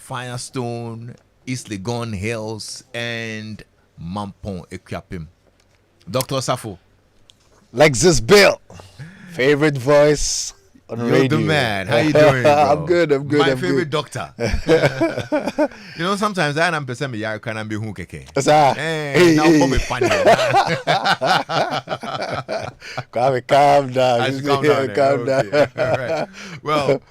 Firestone, East Legon Hills, and Mampong Equiapim. Dr. Osafo. Lexis Bill, favorite voice on You're radio. the man. How you doing, bro? I'm good. My favorite doctor. You know, sometimes I am person me ya can be who keke. Hey, now for me funny. Calm down. Calm down. Okay. All right. Well,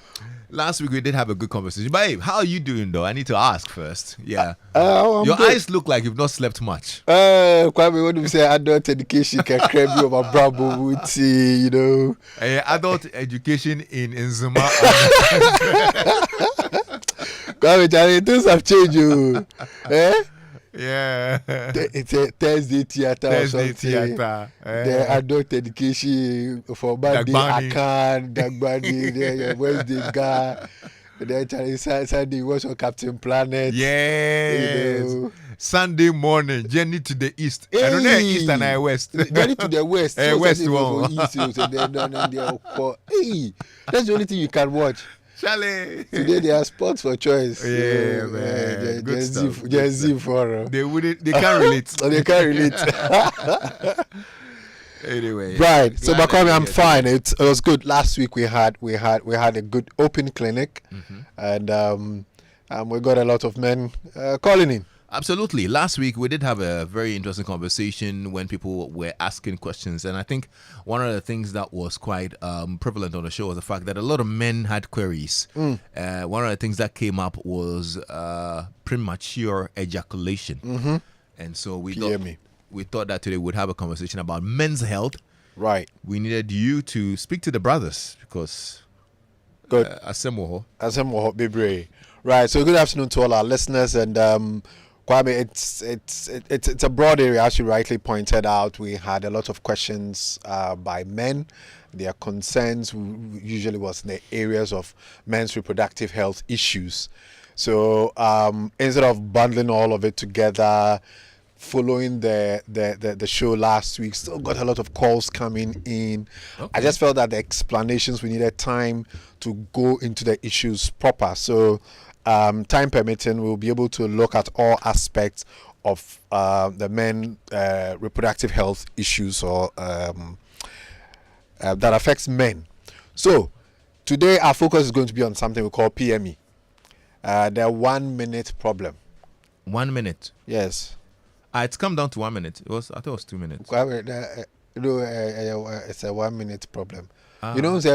last week we did have a good conversation. But hey, how are you doing though? I need to ask first. Yeah. Your good. eyes look like you've not slept much. Kwame, when you say adult education can crave you over Bravo Wuti, you know. Adult education in Nzuma. Kwame, Charlie, things have changed you. Yeah. It's a Thursday theater or something. Theater. The adult education for Monday, Akan, Dagbani, Wednesday, Ga. Then Charlie, Sunday, was on Captain Planet. Yes. You know. Sunday morning, journey to the east. Hey. I don't know east and I west. Journey to the west. West one. East, hey, that's the only thing you can watch. Charlie. Today there are sports for choice. Yeah, man. Good stuff. Gen Z forum. They can't relate. They can't relate. Anyway. Right. So Bakami, I'm fine. It was good. Last week we had a good open clinic, and we got a lot of men calling in. Absolutely. Last week we did have a very interesting conversation when people were asking questions, and I think one of the things that was quite prevalent on the show was the fact that a lot of men had queries. One of the things that came up was premature ejaculation, and so we thought that today we'd have a conversation about men's health. Right. We needed you to speak to the brothers because good. Asemoho, Bibre. Right. So good afternoon to all our listeners, and Kwame, it's a broad area, as you rightly pointed out. We had a lot of questions by men. Their concerns usually was in the areas of men's reproductive health issues. So instead of bundling all of it together, following the show last week, still got a lot of calls coming in. Okay. I just felt that the explanations, we needed time to go into the issues proper. So time permitting, we'll be able to look at all aspects of the men reproductive health issues or that affects men. So today our focus is going to be on something we call PME, the 1 minute problem. 1 minute? Yes. It's come down to 1 minute. I thought it was 2 minutes. It's a 1 minute problem. You don't say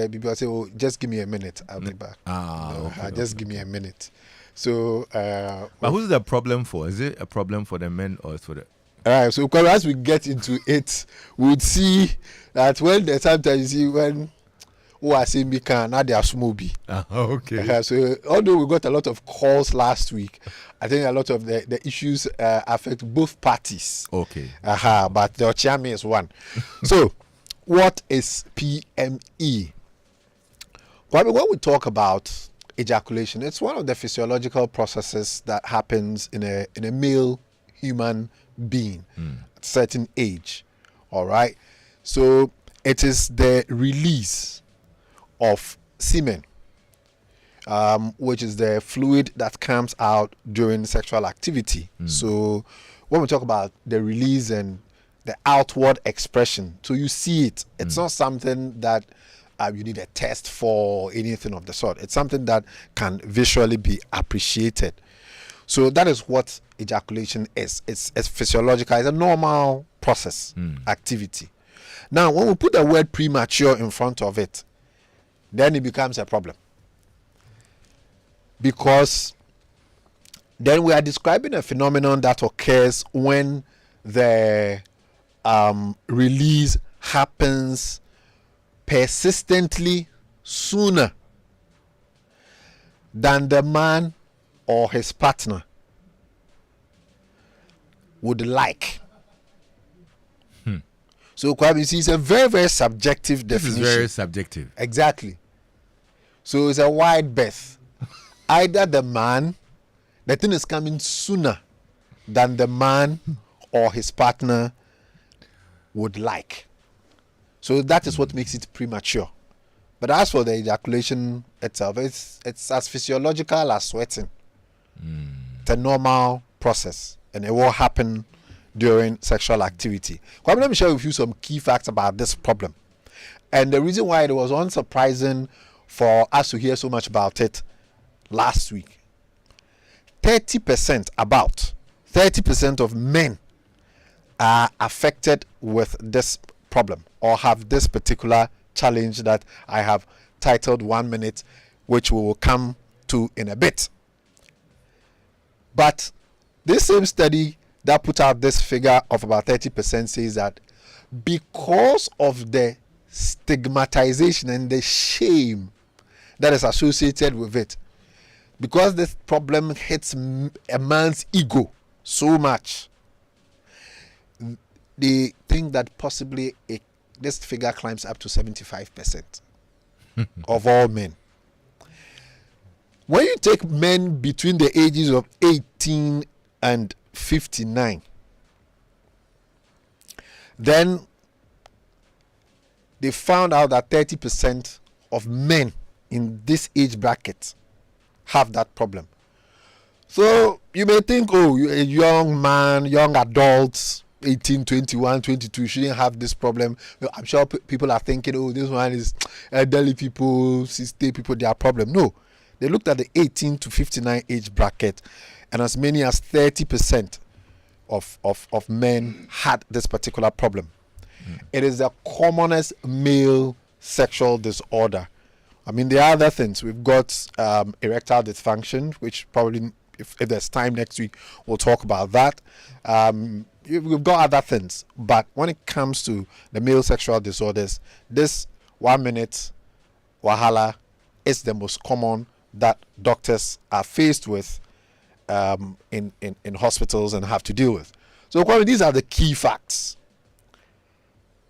people say, "Oh, just give me a minute, I'll be back." Just give me a minute. So, but who's the problem for? Is it a problem for the men or for the? All right. So, as we get into it, we'll see that sometimes you see when who are saying we can now they are smoothie. Okay. So, although we got a lot of calls last week, I think a lot of the issues affect both parties. Okay. But the Ochami is one. So. What is PME? When we talk about ejaculation, it's one of the physiological processes that happens in a male human being at a certain age. All right. So it is the release of semen, which is the fluid that comes out during sexual activity. So when we talk about the release and the outward expression, so you see it. It's not something that you need a test for or anything of the sort. It's something that can visually be appreciated. So that is what ejaculation is. It's physiological. It's a normal process, activity. Now, when we put the word premature in front of it, then it becomes a problem. Because then we are describing a phenomenon that occurs when the release happens persistently sooner than the man or his partner would like. So, Kwame, it's a very, very subjective definition. This is very subjective. Exactly. So it's a wide berth. Either the thing is coming sooner than the man or his partner would like. So that is what makes it premature. But as for the ejaculation itself, it's as physiological as sweating. It's a normal process, and it will happen during sexual activity. Let me share with you some key facts about this problem. And the reason why it was unsurprising for us to hear so much about it last week. 30% of men are affected with this problem or have this particular challenge that I have titled 1 minute, which we will come to in a bit. But this same study that put out this figure of about 30% says that because of the stigmatization and the shame that is associated with it, because this problem hits a man's ego so much, they think that possibly this figure climbs up to 75% of all men. When you take men between the ages of 18 and 59, then they found out that 30% of men in this age bracket have that problem. So you may think, oh, you're a young man, young adults, 18, 21, 22, shouldn't have this problem. I'm sure people are thinking, oh, this one is elderly people, 60 people, their problem. No, they looked at the 18 to 59 age bracket, and as many as 30% of men had this particular problem. It is the commonest male sexual disorder. I mean, there are other things. We've got erectile dysfunction, which probably, if there's time next week, we'll talk about that. We've got other things. But when it comes to the male sexual disorders, this 1 minute wahala is the most common that doctors are faced with in hospitals and have to deal with. So, these are the key facts.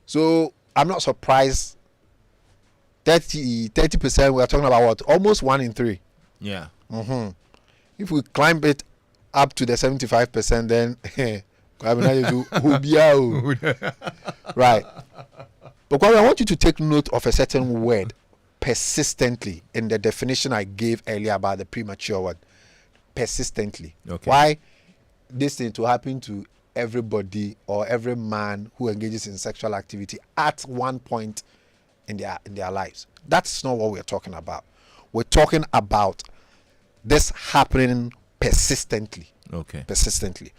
So, I'm not surprised. 30%, we're talking about what? Almost 1 in 3. Yeah. If we climb it up to the 75%, then right. But I want you to take note of a certain word, persistently, in the definition I gave earlier about the premature word. Persistently. Okay. Why this thing to happen to everybody or every man who engages in sexual activity at one point in their lives? That's not what we're talking about. We're talking about this happening persistently. Okay. Persistently.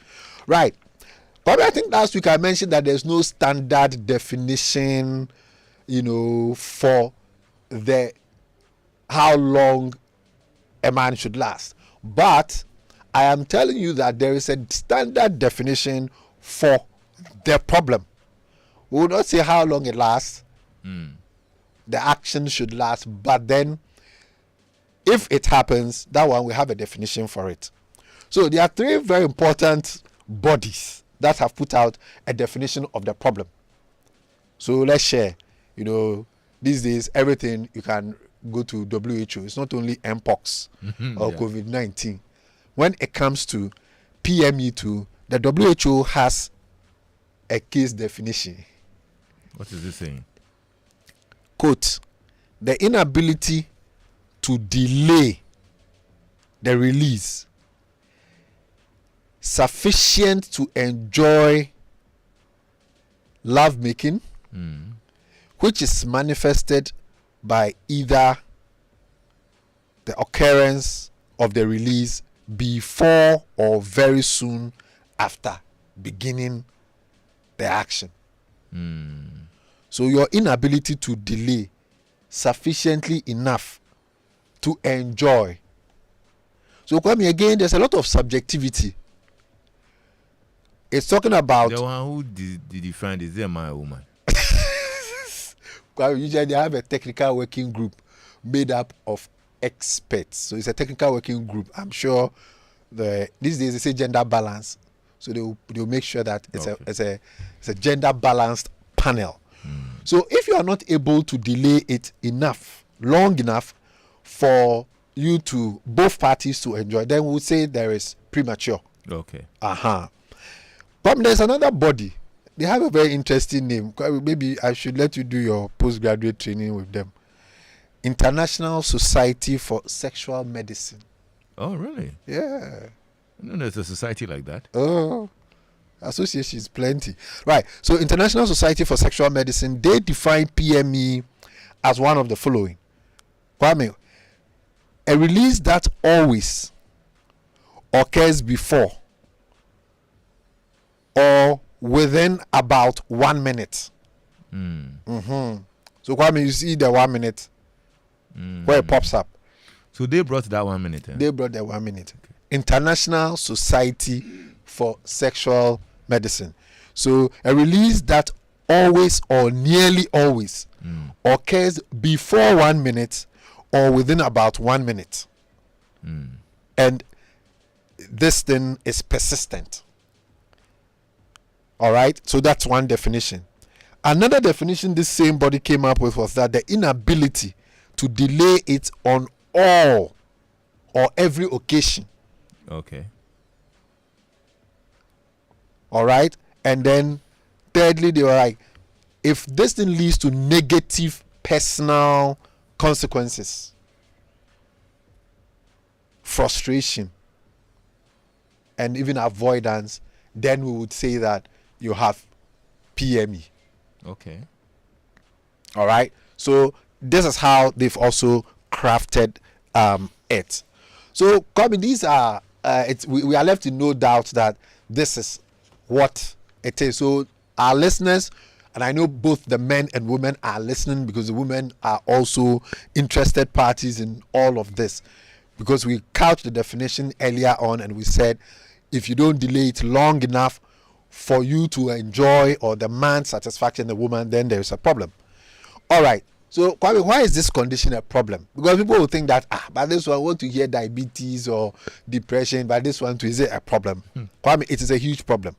Right. But I think last week I mentioned that there's no standard definition, for how long a man should last. But I am telling you that there is a standard definition for the problem. We will not say how long it lasts. The action should last, but then if it happens, that one we have a definition for it. So there are 3 very important bodies that have put out a definition of the problem. So let's share. These days everything you can go to WHO. It's not only mpox or COVID-19. When it comes to PME2, the WHO has a case definition. What is this saying? Quote, the inability to delay the release sufficient to enjoy lovemaking, which is manifested by either the occurrence of the release before or very soon after beginning the action. So your inability to delay sufficiently enough to enjoy. So Kwame, again, there's a lot of subjectivity. It's talking about the one who did define is there man or woman? Usually they have a technical working group made up of experts. So it's a technical working group. I'm sure these days they say gender balance. So they'll make sure that it's a gender balanced panel. So if you are not able to delay it long enough for you to both parties to enjoy, then we'll say there is premature. Okay. But there's another body. They have a very interesting name. Maybe I should let you do your postgraduate training with them. International Society for Sexual Medicine. Oh, really? Yeah. I don't know there's a society like that. Oh, associations plenty. Right. So International Society for Sexual Medicine, they define PME as one of the following. Kwame, a release that always occurs before or within about 1 minute. So Kwame, you see the 1 minute where it pops up. So they brought that 1 minute. They brought the 1 minute. Okay. International Society for Sexual Medicine. So a release that always or nearly always occurs before 1 minute or within about 1 minute. And this thing is persistent. All right. So that's one definition. Another definition this same body came up with was that the inability to delay it on all or every occasion. Okay. All right. And then thirdly, they were like, if this thing leads to negative personal consequences, frustration, and even avoidance, then we would say that you have PME. Okay. All right. So this is how they've also crafted it. So, Kobe, these are we are left in no doubt that this is what it is. So our listeners, and I know both the men and women are listening because the women are also interested parties in all of this, because we couched the definition earlier on and we said if you don't delay it long enough for you to enjoy or the man's satisfaction, the woman, then there is a problem. All right. So, Kwame, why is this condition a problem? Because people will think that, but this one want to hear diabetes or depression, but this one too, is it a problem? Kwame, it is a huge problem.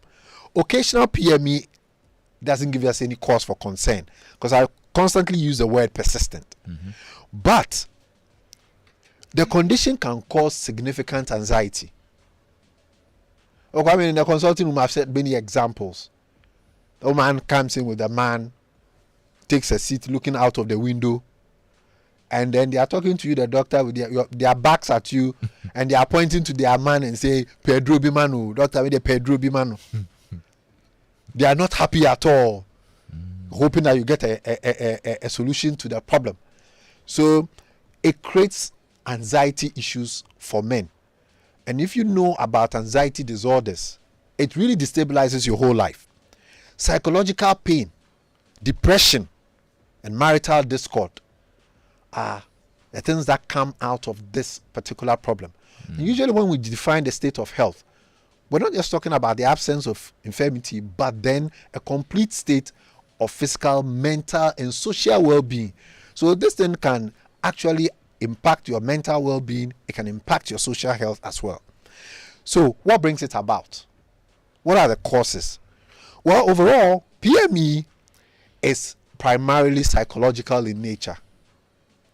Occasional PME doesn't give us any cause for concern because I constantly use the word persistent. But the condition can cause significant anxiety. Okay, I mean, in the consulting room, I've said many examples. A man comes in with a man, takes a seat looking out of the window, and then they are talking to you, the doctor, with their backs at you, and they are pointing to their man and say, Pedro Bimanu, doctor, with the Pedro Bimanu. They are not happy at all, hoping that you get a solution to the problem. So it creates anxiety issues for men. And if you know about anxiety disorders, it really destabilizes your whole life. Psychological pain, depression, and marital discord are the things that come out of this particular problem. And usually when we define the state of health, we're not just talking about the absence of infirmity, but then a complete state of physical, mental, and social well-being. So this thing can actually impact your mental well-being. It can impact your social health as well. So what brings it about? What are the causes? Well, overall, PME is primarily psychological in nature.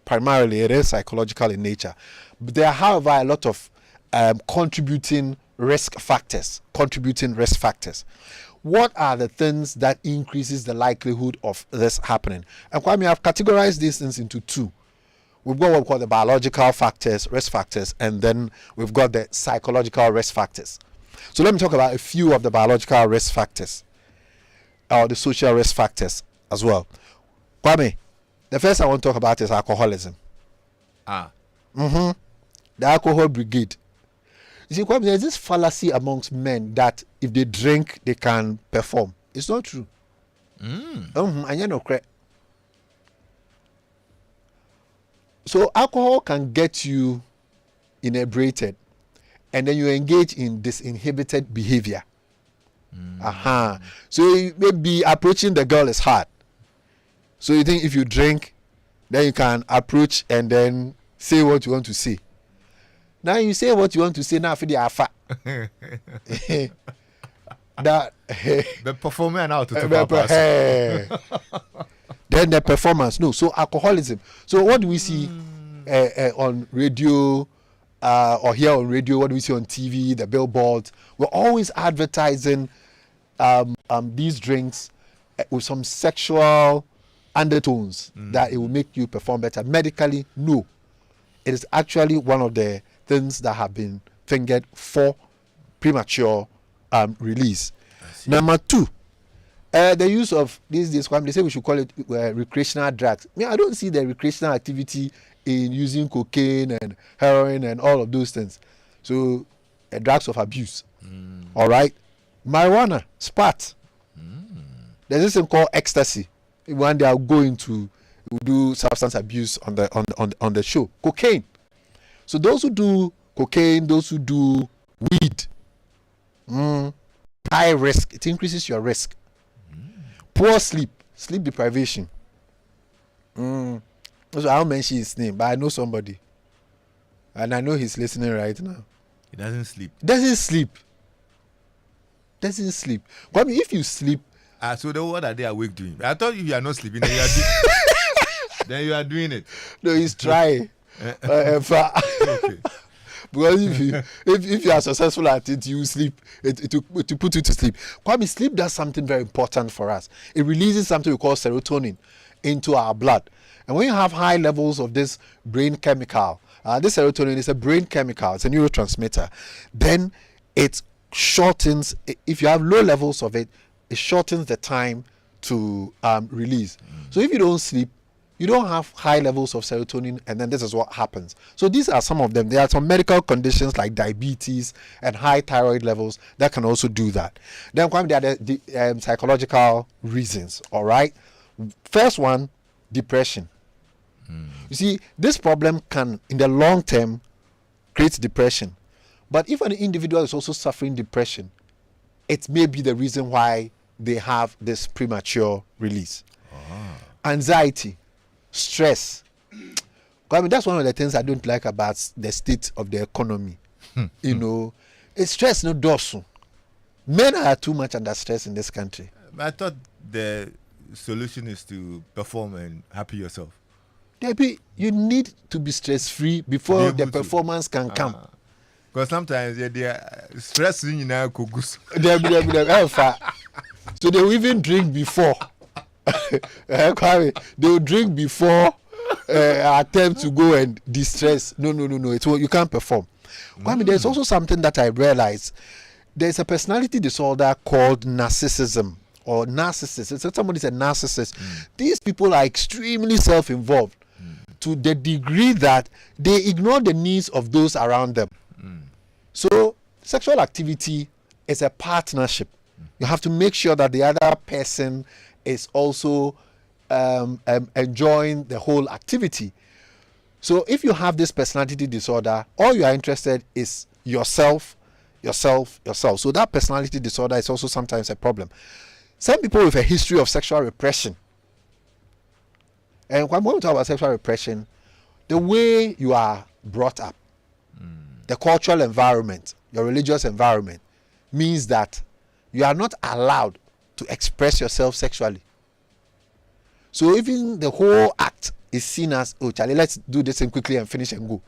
Primarily, it is psychological in nature. But there are, however, a lot of contributing risk factors. What are the things that increases the likelihood of this happening? And Kwame, I've categorized these things into two. We've got what we call the biological factors, risk factors, and then we've got the psychological risk factors. So let me talk about a few of the biological risk factors or the social risk factors as well. Kwame, the first I want to talk about is alcoholism. The alcohol brigade. You see, Kwame, there's this fallacy amongst men that if they drink, they can perform. It's not true. And you know, so alcohol can get you inebriated, and then you engage in disinhibited behavior. So maybe approaching the girl is hard. So you think if you drink, then you can approach and then say what you want to say. Now you say what you want to say. Now for the alpha. That the performer now to then the performance. No, so alcoholism. So what do we see on radio or here on radio? What do we see on TV? The billboards. We're always advertising these drinks with some sexual undertones that it will make you perform better. Medically, no. It is actually one of the things that have been fingered for premature release. Number 2, the use of these days, they say we should call it recreational drugs. I don't see the recreational activity in using cocaine and heroin and all of those things. So, drugs of abuse. All right. Marijuana, spat. There's this thing called ecstasy. When they are going to do substance abuse on the show. Cocaine. So those who do cocaine, those who do weed, high risk. It increases your risk. Poor sleep deprivation. So I don't mention his name, but I know somebody, and I know he's listening right now. He doesn't sleep. Well, I mean, if you sleep, so then what are they awake doing? I thought if you are not sleeping, then then you are doing it. No, he's trying. Okay. Because if you are successful at it, you sleep. To put you to sleep. Kwame, sleep does something very important for us. It releases something we call serotonin into our blood. And when you have high levels of this brain chemical, this serotonin is a brain chemical, it's a neurotransmitter, then it shortens, if you have low levels of it, it shortens the time to release. So if you don't sleep, you don't have high levels of serotonin, and then this is what happens. So these are some of them. There are some medical conditions like diabetes and high thyroid levels that can also do that. Then there are the psychological reasons, all right? First one, depression. You see, this problem can, in the long term, create depression. But if an individual is also suffering depression, it may be the reason why they have this premature release. Anxiety, stress. I mean, that's one of the things I don't like about the state of the economy. You know, it's stress no dosu. Men are too much under stress in this country. I thought the solution is to perform and happy yourself. You need to be stress-free before the performance can come. Because sometimes they are stressing in our kogus. So they will even drink before. They will drink before attempt to go and distress. No. You can't perform. I mean, there's also something that I realized. There's a personality disorder called narcissism or narcissist. So somebody's a narcissist. These people are extremely self-involved to the degree that they ignore the needs of those around them. So sexual activity is a partnership. You have to make sure that the other person is also enjoying the whole activity. So if you have this personality disorder, all you are interested is yourself. So that personality disorder is also sometimes a problem. Some people with a history of sexual repression. And when we talk about sexual repression, the way you are brought up, the cultural environment, your religious environment, means that you are not allowed to express yourself sexually. So even the whole act is seen as, oh, Charlie, let's do this thing quickly and finish and go.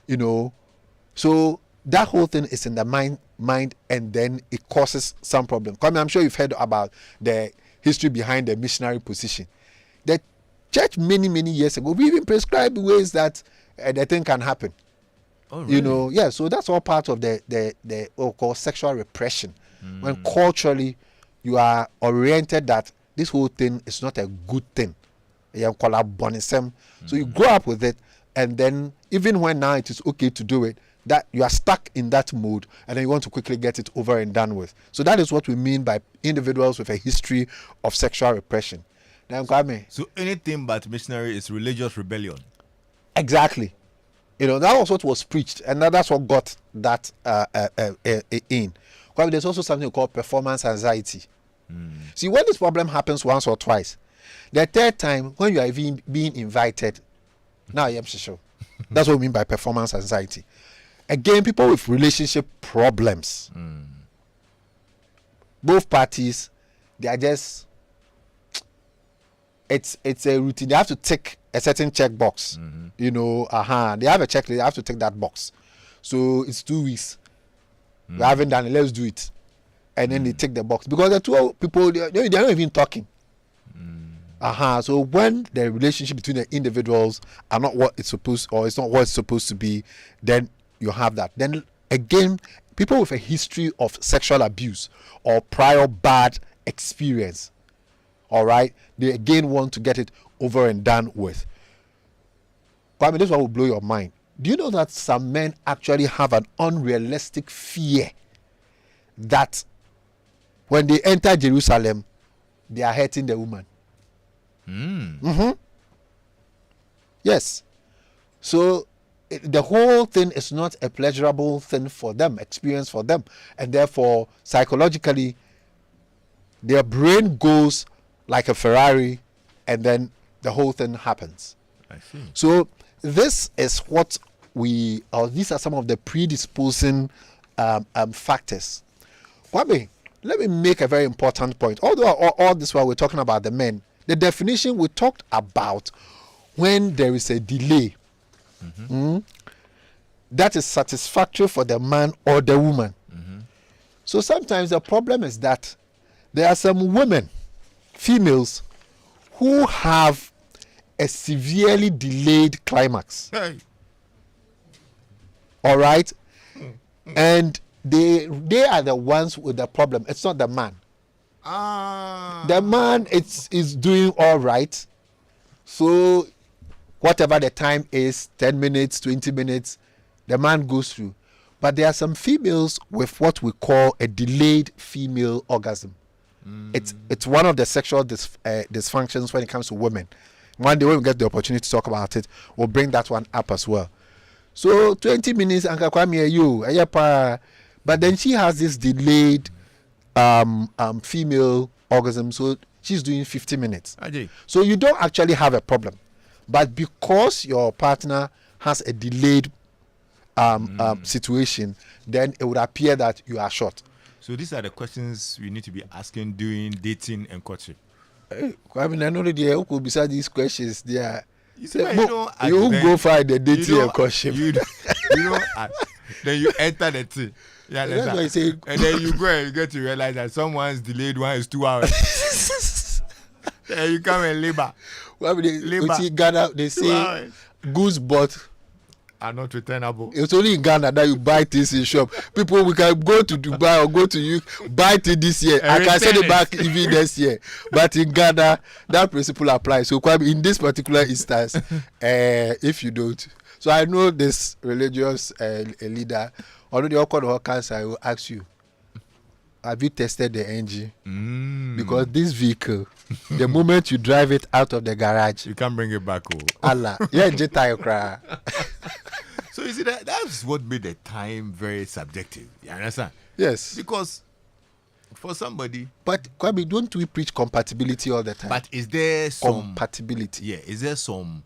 You know, so that whole thing is in the mind, and then it causes some problem. I'm sure you've heard about the history behind the missionary position. The church many years ago, we even prescribed ways that the thing can happen. Oh, really? You know, yeah. So that's all part of the called sexual repression. When culturally you are oriented that this whole thing is not a good thing. So you grow up with it, and then even when now it is okay to do it, that you are stuck in that mode, and then you want to quickly get it over and done with. So that is what we mean by individuals with a history of sexual repression. So anything but missionary is religious rebellion. Exactly. You know, that was what was preached, and that's what got that in. There's also something called performance anxiety. See, when this problem happens once or twice, the third time, when you are even being invited, now I am sure. That's what we mean by performance anxiety. Again, people with relationship problems, both parties, they are just, it's a routine. They have to tick a certain checkbox. You know, they have a checklist, they have to tick that box. So it's 2 weeks. We haven't done it, let's do it. And then they tick the box. Because the two people, they're not even talking. So when the relationship between the individuals are not what it's supposed, or it's not what it's supposed to be, then you have that. Then again, people with a history of sexual abuse or prior bad experience, all right, they again want to get it over and done with. Kwame, this one will blow your mind. Do you know that some men actually have an unrealistic fear that when they enter Jerusalem, they are hurting the woman? Yes. So the whole thing is not a pleasurable thing for them, experience for them, and therefore psychologically their brain goes like a Ferrari, and then the whole thing happens. I see. So this is what these are some of the predisposing factors. Kwame, let me make a very important point. Although all this while we're talking about the men, the definition we talked about when there is a delay, that is satisfactory for the man or the woman. So sometimes the problem is that there are some women, females, who have a severely delayed climax. Hey. All right, and they are the ones with the problem. It's not the man. The man is doing all right. So whatever the time is, 10 minutes, 20 minutes, the man goes through. But there are some females with what we call a delayed female orgasm. It's one of the sexual dysfunctions when it comes to women. One day when we get the opportunity to talk about it, we'll bring that one up as well. So 20 minutes, Anka Kwame, but then she has this delayed female orgasm, so she's doing 50 minutes. So you don't actually have a problem, but because your partner has a delayed situation, then it would appear that you are short. So these are the questions we need to be asking during dating and courtship. I mean, I know that who could beside these questions. They are. You Go find the dating and courtship. You don't ask. Then you enter the thing. Yeah, that's what I say. And then you go and you get to realize that someone's delayed one is 2 hours. Then you come and labor. Well, see Ghana, they say goods bought are not returnable. It's only in Ghana that you buy things in shop. People, we can go to Dubai or go to you buy things this year. I can send it back even next year. But in Ghana, that principle applies. So in this particular instance, if you don't, so I know this religious leader, already all called cancer, I will ask you, have you tested the engine? Because this vehicle, the moment you drive it out of the garage, you can't bring it back. Allah, yeah, you cry. So you see that's what made the time very subjective. You understand? Yes. Because for somebody, but Kwame, don't we preach compatibility all the time? But is there some compatibility? Yeah. Is there some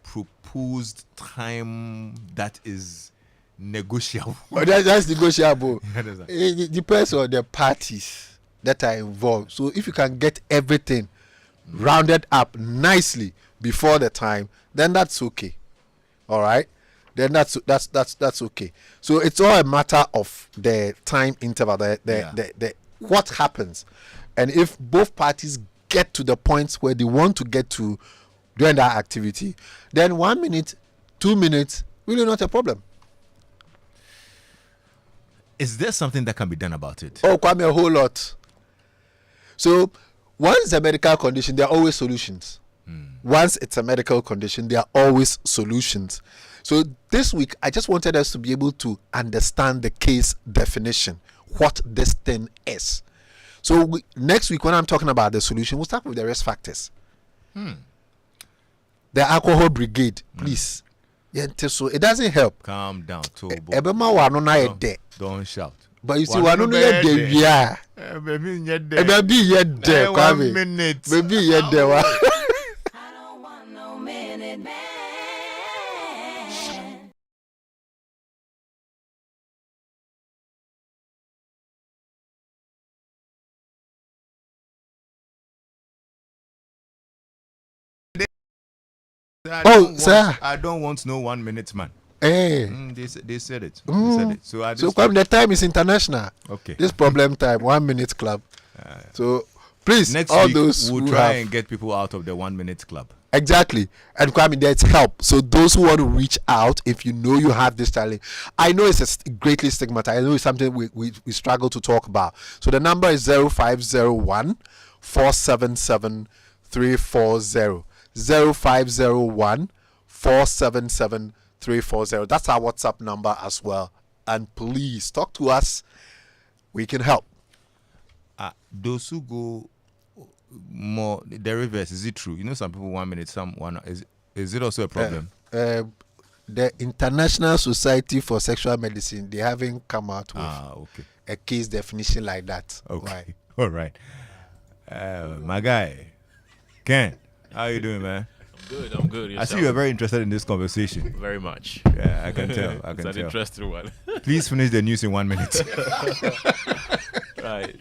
proposed time that is negotiable? That's negotiable. It depends on the parties that are involved. So if you can get everything rounded up nicely before the time, then that's okay. All right, then that's okay. So it's all a matter of the time interval, the what happens, and if both parties get to the point where they want to get to during that activity, then 1 minute, 2 minutes, really not a problem. Is there something that can be done about it? Oh, Kwame, a whole lot. So once it's a medical condition, there are always solutions. Once it's a medical condition, there are always solutions. So this week, I just wanted us to be able to understand the case definition, what this thing is. So next week, when I'm talking about the solution, we'll start with the risk factors. The alcohol brigade, please. Yeah, so it doesn't help. Calm down, Tobo. Don't shout. But you see, one day, yeah. Baby, Kwame. 1 minute. Baby, yeah. I don't want no 1 minute man. Hey. They said it. They said it. So the time is international. Okay. This problem time, 1 minute club. So Please, Next all week, those we'll who try have- and get people out of the 1 minute club. Exactly. And Kwame, there's help. So those who want to reach out, if you know you have this challenge, I know it's greatly stigmatized. I know it's something we struggle to talk about. So the number is 0501 477 340. 0501 477 340. That's our WhatsApp number as well. And please talk to us. We can help. Those who go more the reverse, is it true? You know, some people 1 minute, some one. Is it also a problem? The International Society for Sexual Medicine, they haven't come out with a case definition like that. Okay. All right. My guy, Ken, how you doing, man? I'm good. I see you're very interested in this conversation. Very much. Yeah, I can tell. It's an interesting one. Please finish the news in 1 minute. Right.